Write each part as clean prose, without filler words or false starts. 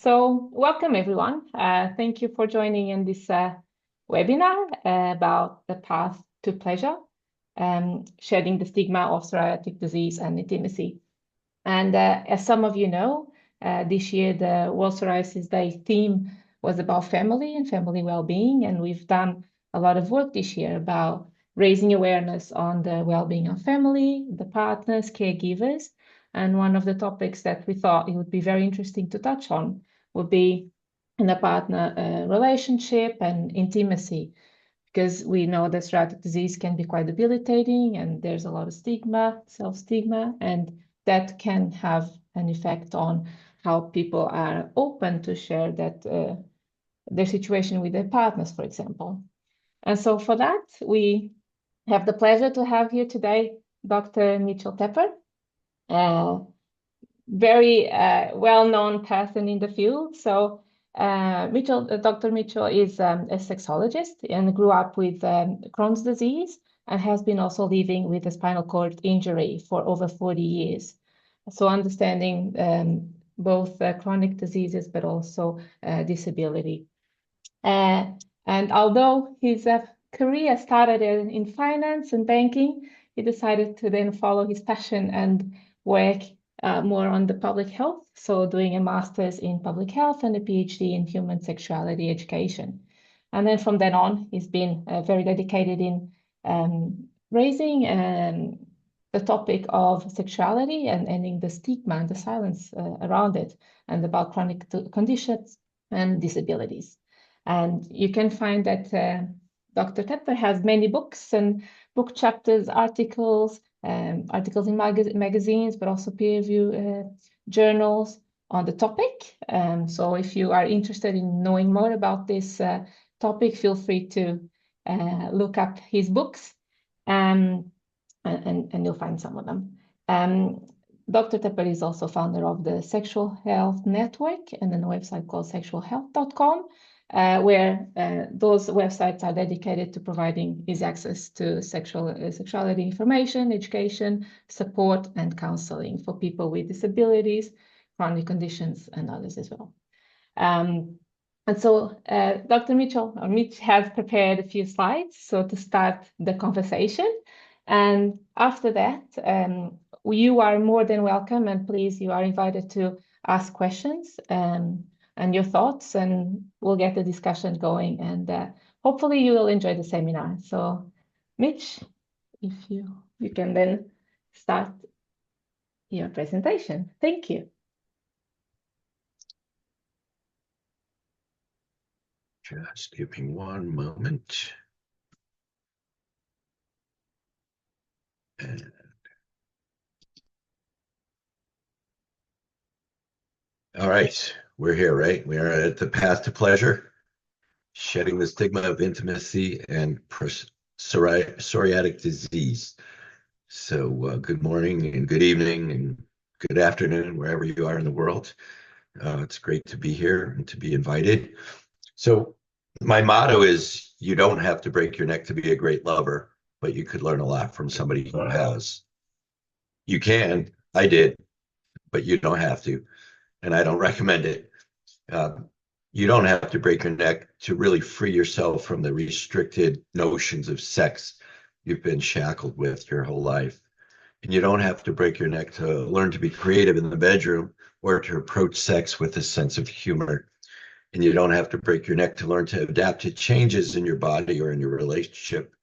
So welcome everyone. Thank you for joining in this webinar about the path to pleasure, shedding the stigma of psoriatic disease and intimacy. And as some of you know, this year the World Psoriasis Day theme was about family and family well-being, and we've done a lot of work this year about raising awareness on the well-being of family, the partners, caregivers. And one of the topics that we thought it would be very interesting to touch on would be in a partner relationship and intimacy, because we know that psoriatic disease can be quite debilitating and there's a lot of stigma, self-stigma, and that can have an effect on how people are open to share that their situation with their partners, for example. And so for that, we have the pleasure to have here today Dr. Mitchell Tepper, very well-known person in the field. So Dr. Mitchell is a sexologist and grew up with Crohn's disease and has been also living with a spinal cord injury for over 40 years. So understanding both chronic diseases, but also disability. And although his career started in finance and banking, he decided to then follow his passion and work more on the public health, so doing a master's in public health and a PhD in human sexuality education. And then from then on, he's been very dedicated in raising the topic of sexuality and ending the stigma and the silence around it, and about chronic conditions and disabilities. And you can find that Dr. Tepper has many books and book chapters, articles in magazines, but also peer-reviewed journals on the topic. So if you are interested in knowing more about this topic, feel free to look up his books, and you'll find some of them. Dr. Tepper is also founder of the Sexual Health Network and a website called sexualhealth.com, where those websites are dedicated to providing easy access to sexuality information, education, support, and counseling for people with disabilities, chronic conditions, and others as well. And so Dr. Mitch has prepared a few slides so to start the conversation. And after that, you are more than welcome, and please, you are invited to ask questions and your thoughts, and we'll get the discussion going, and hopefully you will enjoy the seminar. So Mitch, if you can then start your presentation. Thank you. Just give me one moment. And all right, we're here, right? We are at the path to pleasure, shedding the stigma of intimacy and psoriatic disease. So good morning and good evening and good afternoon, wherever you are in the world. It's great to be here and to be invited. So my motto is, you don't have to break your neck to be a great lover, but you could learn a lot from somebody who has. You can, I did, but you don't have to. And I don't recommend it. You don't have to break your neck to really free yourself from the restricted notions of sex you've been shackled with your whole life. And you don't have to break your neck to learn to be creative in the bedroom or to approach sex with a sense of humor. And you don't have to break your neck to learn to adapt to changes in your body or in your relationship.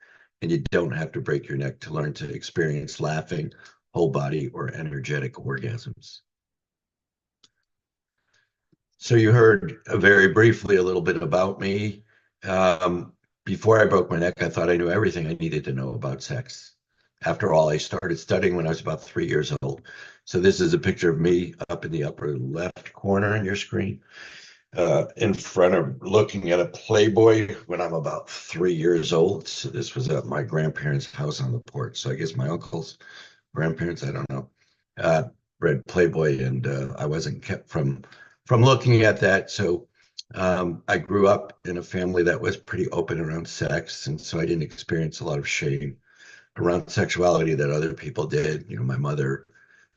And you don't have to break your neck to learn to experience laughing, whole body, or energetic orgasms. So you heard very briefly a little bit about me. Before I broke my neck, I thought I knew everything I needed to know about sex. After all, I started studying when I was about 3 years old. So this is a picture of me up in the upper left corner on your screen, in front of looking at a Playboy when I'm about 3 years old. So this was at my grandparents' house on the porch. So I guess my uncle's grandparents, I don't know, read Playboy, and I wasn't kept from looking at that. So I grew up in a family that was pretty open around sex, and so I didn't experience a lot of shame around sexuality that other people did. You know, my mother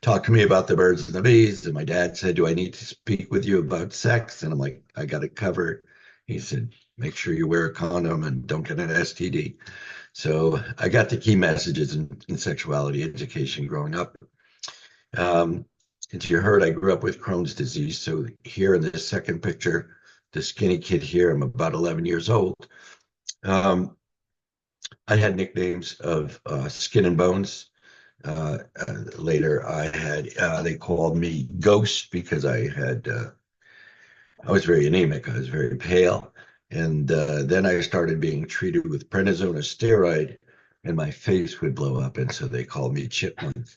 talk to me about the birds and the bees. And my dad said, do I need to speak with you about sex? And I'm like, I got it covered. He said, make sure you wear a condom and don't get an STD. So I got the key messages in sexuality education growing up. Um, as you heard, I grew up with Crohn's disease. So here in this second picture, the skinny kid here, I'm about 11 years old. Um, I had nicknames of Skin and Bones. Later, they called me Ghost because I was very anemic. I was very pale. And then I started being treated with prednisone, a steroid, and my face would blow up. And so they called me Chipmunk.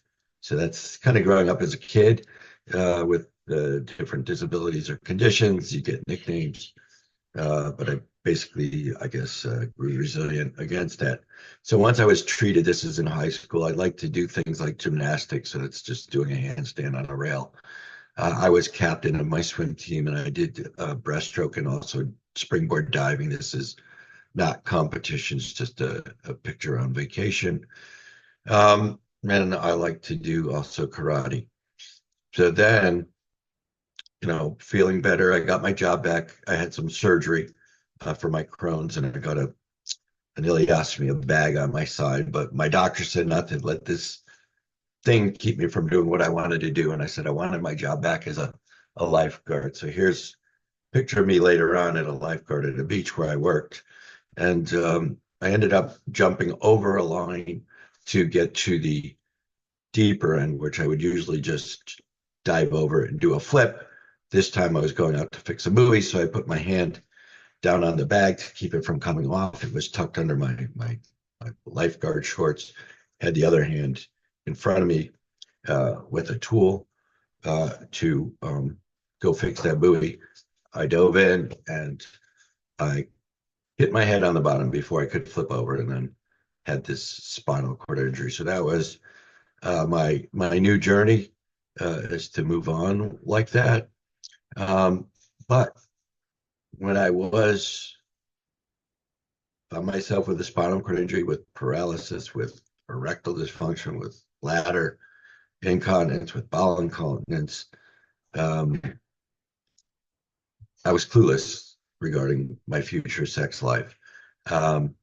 So that's kind of growing up as a kid with different disabilities or conditions. You get nicknames. But I basically, I guess, grew resilient against that. So once I was treated, this is in high school, I like to do things like gymnastics, so it's just doing a handstand on a rail. I was captain of my swim team, and I did breaststroke and also springboard diving. This is not competitions, just a picture on vacation. And I like to do also karate. So then, feeling better, I got my job back. I had some surgery for my Crohn's, and I got an ileostomy, a bag on my side. But my doctor said not to let this thing keep me from doing what I wanted to do. And I said I wanted my job back as a lifeguard. So here's a picture of me later on at a lifeguard at a beach where I worked. And I ended up jumping over a line to get to the deeper end, which I would usually just dive over and do a flip. This time I was going out to fix a movie, so I put my hand down on the bag to keep it from coming off. It was tucked under my lifeguard shorts. Had the other hand in front of me with a tool to go fix that buoy. I dove in and I hit my head on the bottom before I could flip over, and then had this spinal cord injury. So that was my new journey is to move on like that. But when I found myself with a spinal cord injury, with paralysis, with erectile dysfunction, with bladder incontinence, with bowel incontinence, um, I was clueless regarding my future sex life. Um,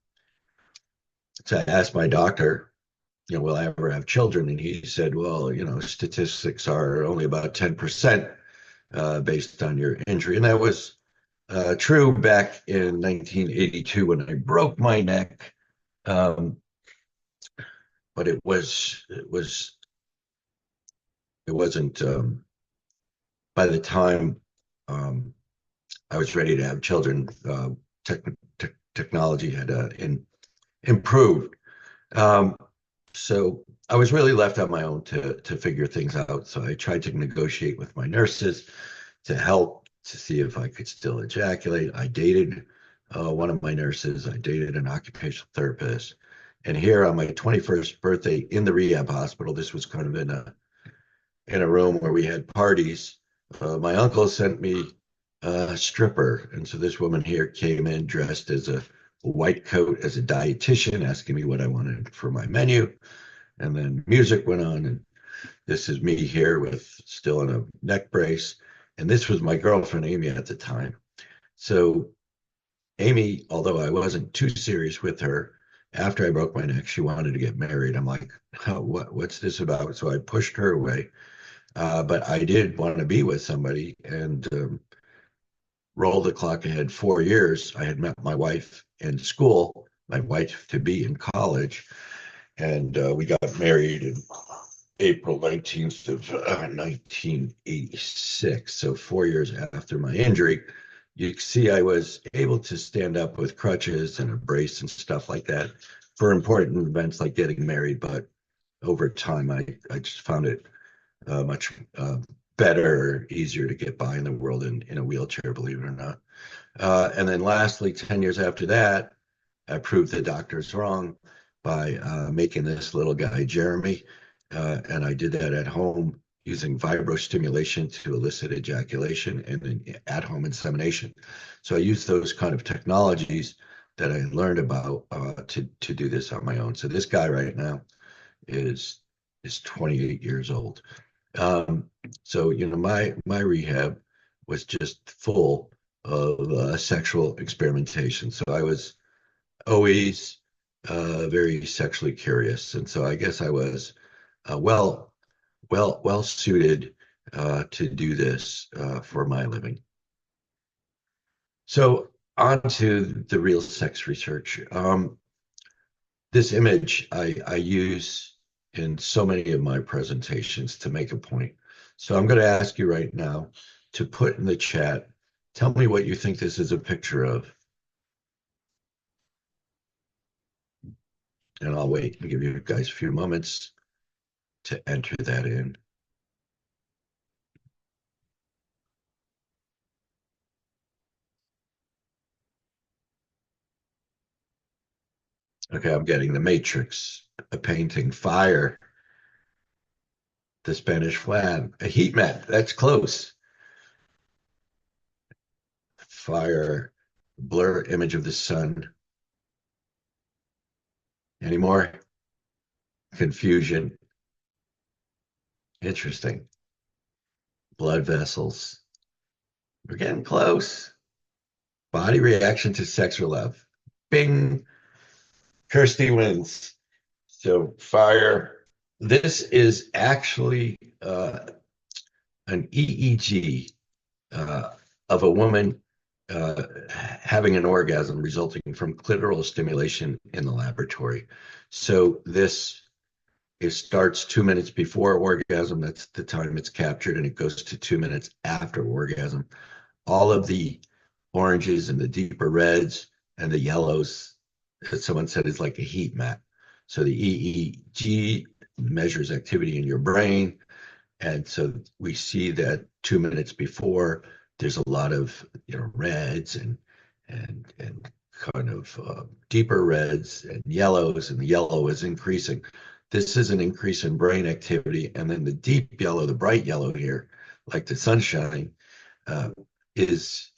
so I asked my doctor, will I ever have children? And he said, well, statistics are only about 10% based on your injury. And that was true back in 1982 when I broke my neck. But it wasn't by the time I was ready to have children, technology had improved. So I was really left on my own to figure things out. So I tried to negotiate with my nurses to help to see if I could still ejaculate. I dated one of my nurses. I dated an occupational therapist. And here on my 21st birthday in the rehab hospital, this was kind of in a room where we had parties. My uncle sent me a stripper. And so this woman here came in dressed as a white coat as a dietitian, asking me what I wanted for my menu. And then music went on. And this is me here with still in a neck brace. And this was my girlfriend, Amy, at the time. So Amy, although I wasn't too serious with her, after I broke my neck, she wanted to get married. I'm like, oh, what's this about? So I pushed her away. But I did want to be with somebody, and roll the clock ahead 4 years. I had met my wife in school, my wife to be in college, and we got married in April 19th of 1986. So 4 years after my injury. You see, I was able to stand up with crutches and a brace and stuff like that for important events like getting married. But over time, I just found it much better, easier to get by in the world in a wheelchair, believe it or not. And then lastly, 10 years after that, I proved the doctors wrong by making this little guy, Jeremy. And I did that at home using vibrostimulation to elicit ejaculation and then at-home insemination. So I used those kind of technologies that I learned about to do this on my own. So this guy right now is 28 years old. So, my rehab was just full of sexual experimentation. So I was always very sexually curious, and so I guess I was well suited to do this for my living. So on to the real sex research. This image I use in so many of my presentations to make a point. So I'm going to ask you right now to put in the chat, tell me what you think this is a picture of, and I'll wait and give you guys a few moments to enter that in. Okay, I'm getting the Matrix, a painting, fire, the Spanish flag, a heat map. That's close. Fire, blur image of the sun. Any more? Confusion. Interesting. Blood vessels. We're getting close. Body reaction to sex or love. Bing. Kirsty wins. So fire. This is actually an EEG of a woman having an orgasm resulting from clitoral stimulation in the laboratory. So it starts 2 minutes before orgasm. That's the time it's captured, and it goes to 2 minutes after orgasm. All of the oranges and the deeper reds and the yellows, as someone said, is like a heat map. So the EEG measures activity in your brain. And so we see that 2 minutes before, there's a lot of reds and kind of deeper reds and yellows, and the yellow is increasing. This is an increase in brain activity, and then the deep yellow, the bright yellow here, like the sunshine, is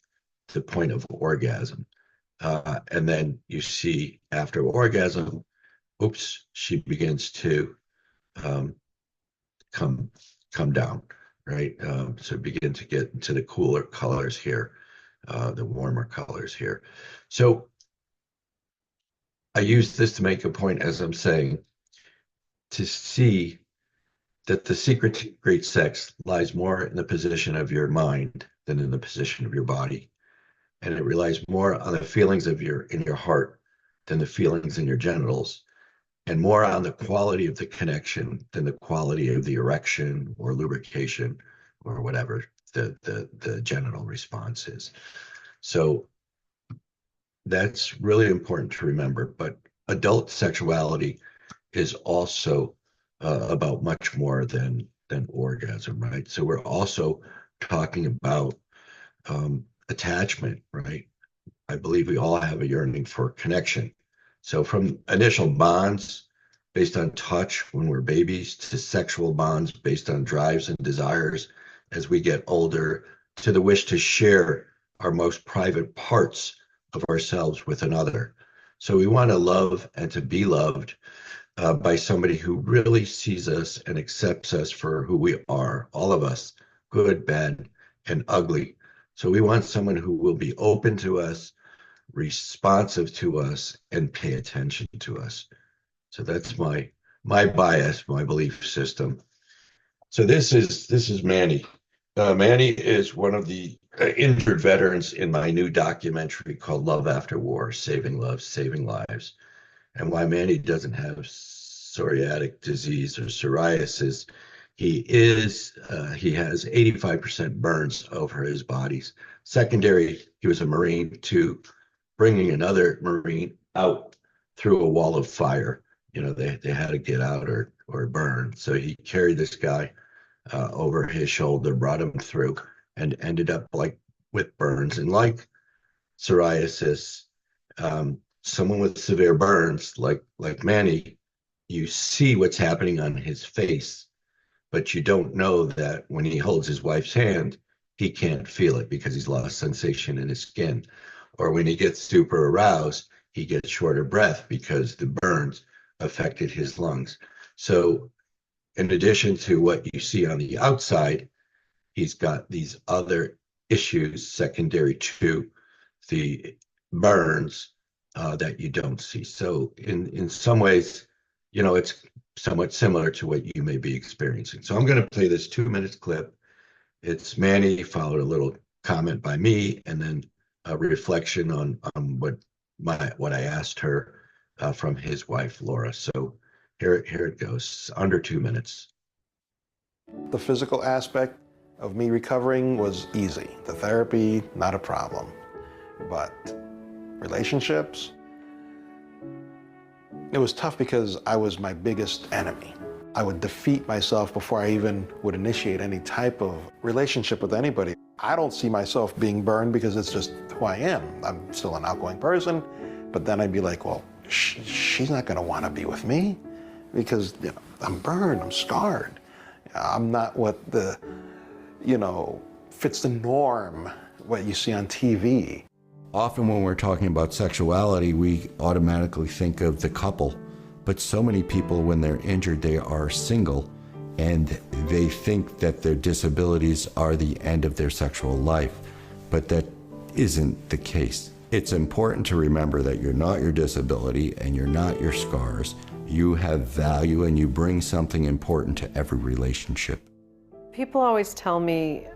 the point of orgasm. And then you see after orgasm, oops, she begins to um, come come down, right? So begin to get into the cooler colors here, the warmer colors here. So I use this to make a point, as I'm saying, to see that the secret to great sex lies more in the position of your mind than in the position of your body. And it relies more on the feelings of in your heart than the feelings in your genitals, and more on the quality of the connection than the quality of the erection or lubrication or whatever the genital response is. So that's really important to remember. But adult sexuality is also about much more than orgasm, right? So we're also talking about attachment, right? I believe we all have a yearning for connection. So from initial bonds based on touch when we're babies, to sexual bonds based on drives and desires as we get older, to the wish to share our most private parts of ourselves with another. So we want to love and to be loved by somebody who really sees us and accepts us for who we are, all of us, good, bad, and ugly. So we want someone who will be open to us, responsive to us, and pay attention to us. So that's my bias, my belief system. So this is Manny. Manny is one of the injured veterans in my new documentary called Love After War: Saving Love, Saving Lives. And why Manny doesn't have psoriatic disease or psoriasis, he has 85% burns over his bodies. Secondary, he was a Marine, to bringing another Marine out through a wall of fire. They had to get out or burn. So he carried this guy over his shoulder, brought him through, and ended up like with burns. And like psoriasis, someone with severe burns, like Manny, you see what's happening on his face, but you don't know that when he holds his wife's hand, he can't feel it because he's lost sensation in his skin. Or when he gets super aroused, he gets short of breath because the burns affected his lungs. So in addition to what you see on the outside, he's got these other issues secondary to the burns that you don't see. So in some ways, it's somewhat similar to what you may be experiencing. So I'm going to play this 2 minutes clip. It's Manny, followed a little comment by me, and then a reflection on what I asked her from his wife, Laura. So here it goes, under 2 minutes. The physical aspect of me recovering was easy. The therapy, not a problem. But relationships, it was tough because I was my biggest enemy. I would defeat myself before I even would initiate any type of relationship with anybody. I don't see myself being burned because it's just who I am. I'm still an outgoing person, but then I'd be like, well, she's not gonna wanna be with me because I'm burned, I'm scarred. I'm not what fits the norm, what you see on TV. Often when we're talking about sexuality, we automatically think of the couple. But so many people, when they're injured, they are single, and they think that their disabilities are the end of their sexual life. But that isn't the case. It's important to remember that you're not your disability and you're not your scars. You have value and you bring something important to every relationship. People always tell me,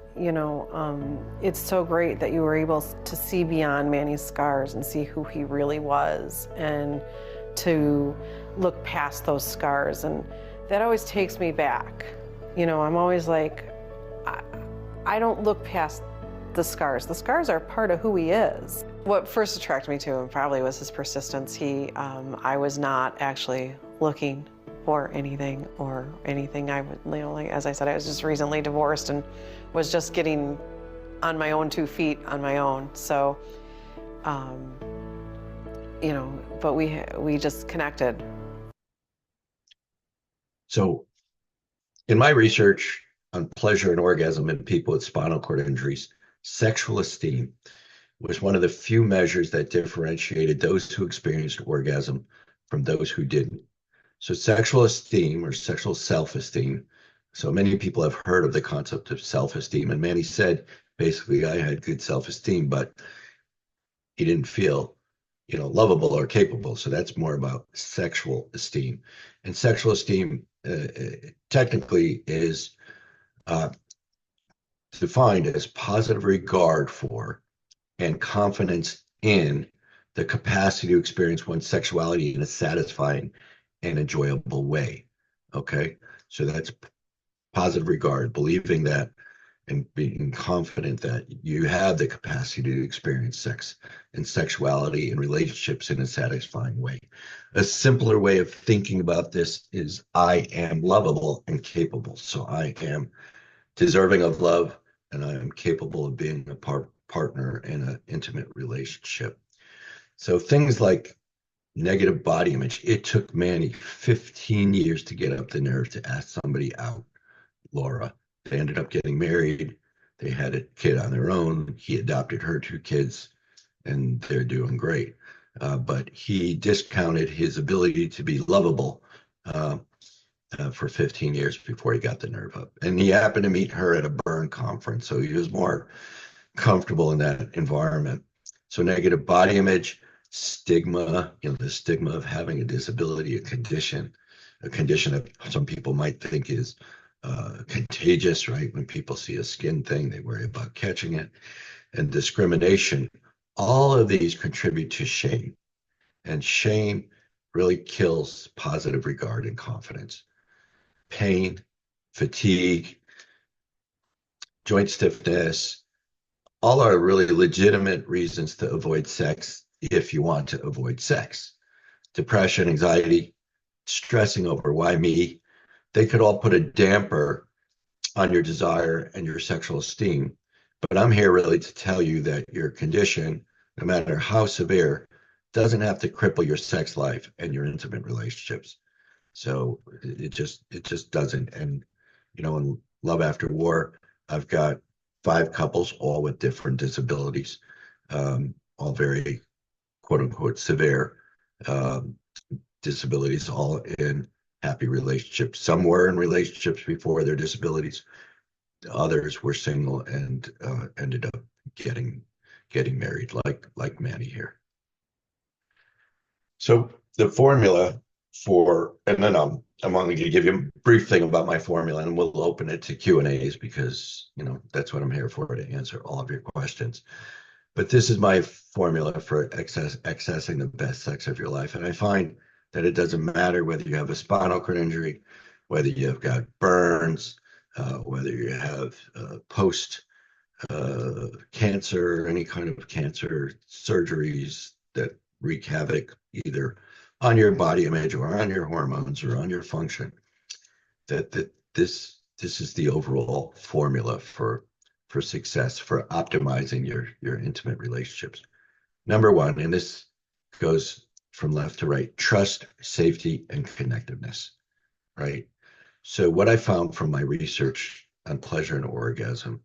it's so great that you were able to see beyond Manny's scars and see who he really was, and to look past those scars. And that always takes me back. I'm always like, I don't look past the scars. The scars are part of who he is. What first attracted me to him probably was his persistence. I was not actually looking for anything I would, like, as I said, I was just recently divorced and was just getting on my own 2 feet on my own. So, but we just connected. So in my research on pleasure and orgasm in people with spinal cord injuries, sexual esteem was one of the few measures that differentiated those who experienced orgasm from those who didn't. So sexual esteem, or sexual self-esteem, so many people have heard of the concept of self-esteem, and Manny said, basically, I had good self-esteem, but he didn't feel, lovable or capable. So that's more about sexual esteem. And sexual esteem technically is defined as positive regard for and confidence in the capacity to experience one's sexuality in a satisfying and enjoyable way. Okay, so that's positive regard, believing that and being confident that you have the capacity to experience sex and sexuality and relationships in a satisfying way. A simpler way of thinking about this is I am lovable and capable. So I am deserving of love and I am capable of being a partner in an intimate relationship. So things like negative body image, it took Manny 15 years to get up the nerve to ask somebody out, Laura. They ended up getting married. They had a kid on their own. He adopted her 2 kids, and they're doing great. But he discounted his ability to be lovable for 15 years before he got the nerve up. And he happened to meet her at a burn conference, so he was more comfortable in that environment. So negative body image, stigma, the stigma of having a disability, a condition that some people might think is contagious, right? When people see a skin thing, they worry about catching it. And discrimination, all of these contribute to shame. And shame really kills positive regard and confidence. Pain, fatigue, joint stiffness, all are really legitimate reasons to avoid sex if you want to avoid sex. Depression, anxiety, stressing over why me, they could all put a damper on your desire and your sexual esteem. But I'm here really to tell you that your condition, no matter how severe, doesn't have to cripple your sex life and your intimate relationships. So it just doesn't. And in Love After War, I've got 5 couples, all with different disabilities, all very quote unquote severe disabilities, all in happy relationships. Some were in relationships before their disabilities. Others were single and ended up getting married, like Manny here. So the formula for, and then I'm only going to give you a brief thing about my formula, and we'll open it to Q&As because, you know, that's what I'm here for, to answer all of your questions. But this is my formula for accessing the best sex of your life. And I find that it doesn't matter whether you have a spinal cord injury, whether you've got burns, whether you have post cancer, any kind of cancer surgeries that wreak havoc either on your body image or on your hormones or on your function, that this is the overall formula for success, for optimizing your intimate relationships. Number one, and this goes from left to right, trust, safety, and connectiveness, right? So what I found from my research on pleasure and orgasm,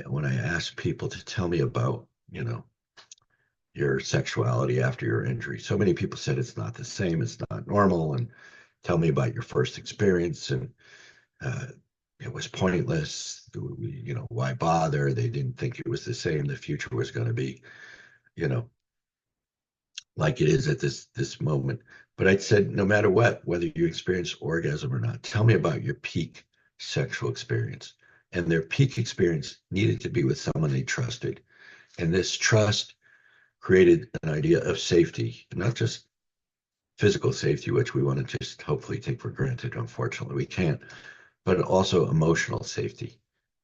when I asked people to tell me about, you know, your sexuality after your injury, so many people said it's not the same, it's not normal, and tell me about your first experience, and it was pointless. You know, why bother? They didn't think it was the same. The future was going to be, you know, like it is at this moment. But I said, no matter what, whether you experience orgasm or not, tell me about your peak sexual experience. And their peak experience needed to be with someone they trusted. And this trust created an idea of safety, not just physical safety, which we want to just hopefully take for granted. Unfortunately, we can't, but also emotional safety,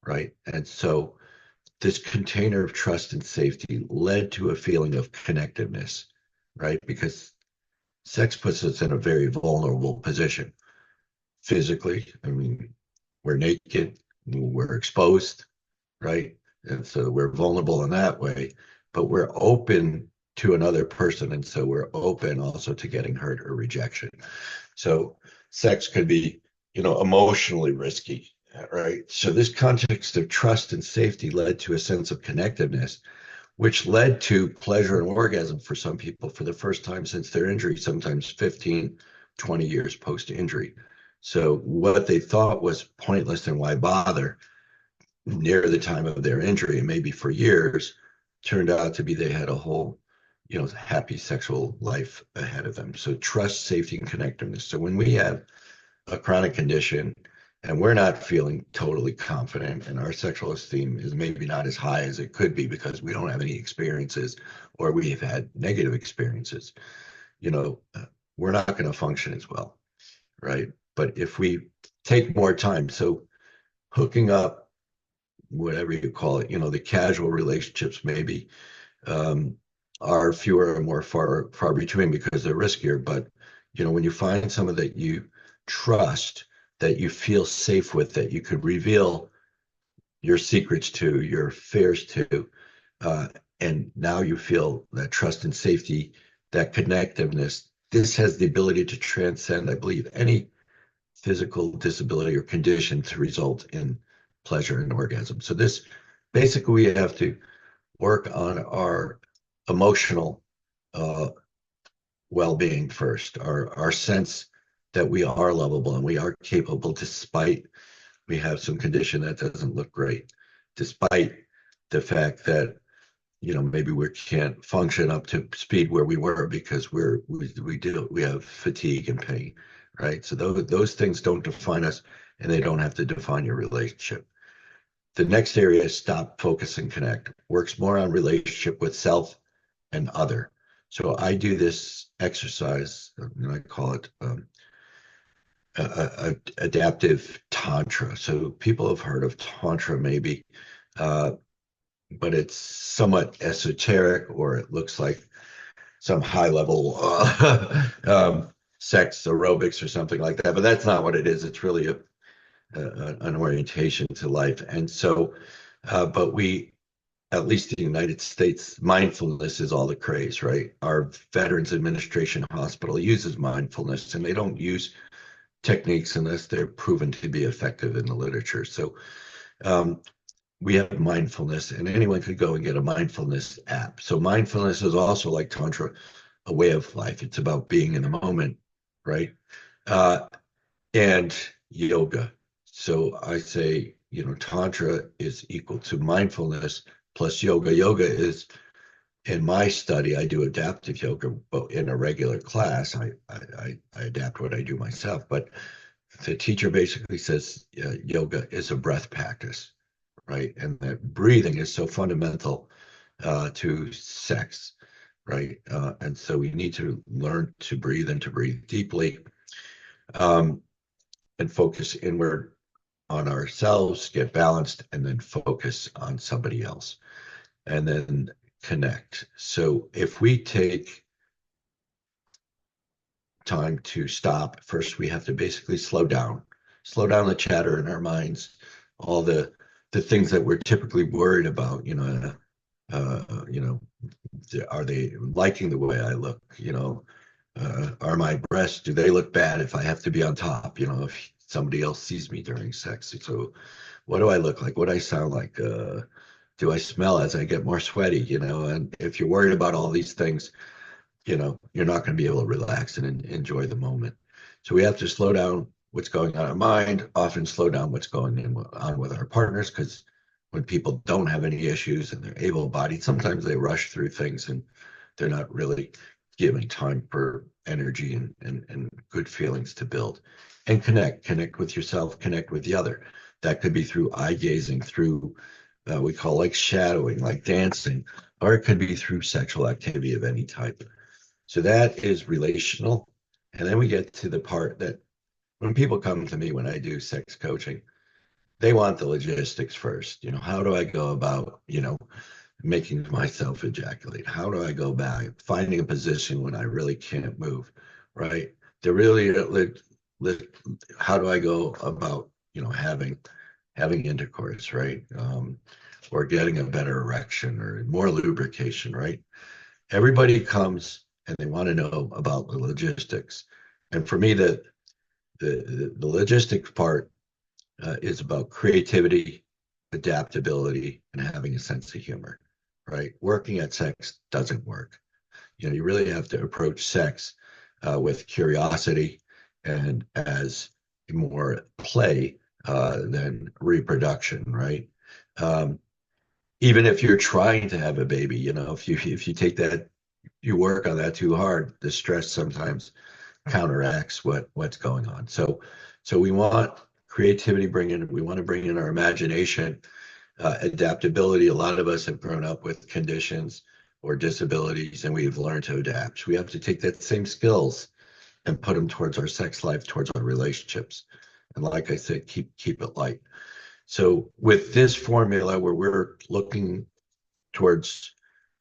right? And so this container of trust and safety led to a feeling of connectiveness, right? Because sex puts us in a very vulnerable position. Physically, I mean, we're naked, we're exposed, right? And so we're vulnerable in that way, but we're open to another person. And so we're open also to getting hurt or rejection. So sex could be, you know, emotionally risky, right? So this context of trust and safety led to a sense of connectiveness, which led to pleasure and orgasm for some people for the first time since their injury, sometimes 15, 20 years post-injury. So what they thought was pointless and why bother near the time of their injury, and maybe for years, turned out to be they had a whole, you know, happy sexual life ahead of them. So trust, safety, and connectiveness. So when we have a chronic condition and we're not feeling totally confident and our sexual esteem is maybe not as high as it could be because we don't have any experiences or we have had negative experiences, you know, we're not going to function as well, right? But if we take more time, so hooking up, whatever you call it, you know, the casual relationships maybe are fewer and more far between because they're riskier. But, you know, when you find someone that you trust, that you feel safe with, that you could reveal your secrets to, your fears to, and now you feel that trust and safety, that connectiveness, this has the ability to transcend, I believe, any physical disability or condition to result in pleasure and orgasm. So this, basically, we have to work on our emotional well-being first, our sense that we are lovable and we are capable, despite we have some condition that doesn't look great, despite the fact that, you know, maybe we can't function up to speed where we were because we have fatigue and pain, right? So those things don't define us, and they don't have to define your relationship. The next area is stop, focus, and connect. Works more on relationship with self and other. So I do this exercise, and I call it adaptive tantra. So people have heard of tantra maybe, but it's somewhat esoteric, or it looks like some high level sex aerobics or something like that. But that's not what it is. It's really an orientation to life. And so, but we, at least in the United States, mindfulness is all the craze, right? Our Veterans Administration Hospital uses mindfulness, and they don't use techniques unless they're proven to be effective in the literature. So we have mindfulness, and anyone could go and get a mindfulness app. So mindfulness is also, like Tantra, a way of life. It's about being in the moment, right? and yoga. So I say, Tantra is equal to mindfulness plus yoga. Yoga is, in my study, I do adaptive yoga, but in a regular class, I adapt what I do myself. But the teacher basically says yoga is a breath practice, right? And that breathing is so fundamental to sex, right? And so we need to learn to breathe and to breathe deeply, and focus inward on ourselves, get balanced, and then focus on somebody else, and then connect. So if we take time to stop, first we have to basically slow down the chatter in our minds, all the things that we're typically worried about, are they liking the way I look? Are my breasts, do they look bad if I have to be on top? If somebody else sees me during sex. So what do I look like? What do I sound like? Do I smell as I get more sweaty? And if you're worried about all these things, you're not going to be able to relax and enjoy the moment. So we have to slow down what's going on in our mind, often slow down what's going on with our partners, because when people don't have any issues and they're able-bodied, sometimes they rush through things and they're not really giving time for energy and good feelings to build. And connect with yourself, connect with the other. That could be through eye gazing, through we call like shadowing, like dancing, or it could be through sexual activity of any type. So that is relational. And then we get to the part that when people come to me when I do sex coaching, they want the logistics first. How do I go about, making myself ejaculate? How do I go back, finding a position when I really can't move, right? They're really, how do I go about, having intercourse, right? Or getting a better erection or more lubrication, right? Everybody comes and they want to know about the logistics. And for me, the logistics part is about creativity, adaptability, and having a sense of humor, right? Working at sex doesn't work. You really have to approach sex with curiosity and as more play than reproduction, right? Even if you're trying to have a baby, if you take that, you work on that too hard, the stress sometimes counteracts what's going on. So we want creativity, we want to bring in our imagination, adaptability. A lot of us have grown up with conditions or disabilities and we've learned to adapt. We have to take that same skills and put them towards our sex life, towards our relationships. And like I said, keep it light. So with this formula where we're looking towards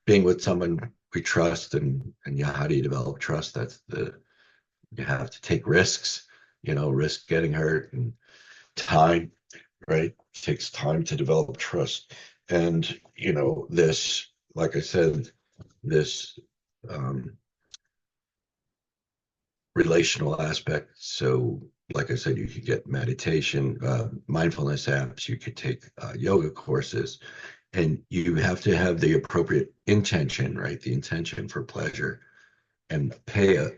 being with someone we trust, and how do you develop trust? You have to take risks, risk getting hurt, and time, right? It takes time to develop trust. And, this, like I said, this relational aspect. So like I said, you could get meditation, mindfulness apps, you could take yoga courses, and you have to have the appropriate intention, right? The intention for pleasure, and pay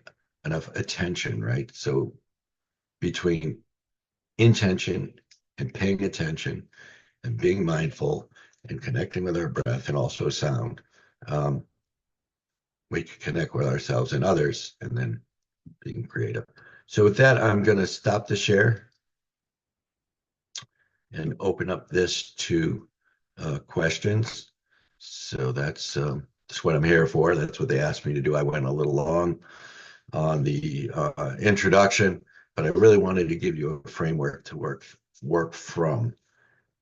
enough attention, right? So between intention and paying attention and being mindful and connecting with our breath and also sound, we can connect with ourselves and others, and then being creative. So with that, I'm going to stop the share and open up this to questions. So that's what I'm here for. That's what they asked me to do. I went a little long on the introduction, but I really wanted to give you a framework to work from.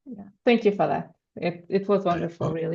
Yeah, thank you for that. It was wonderful, really.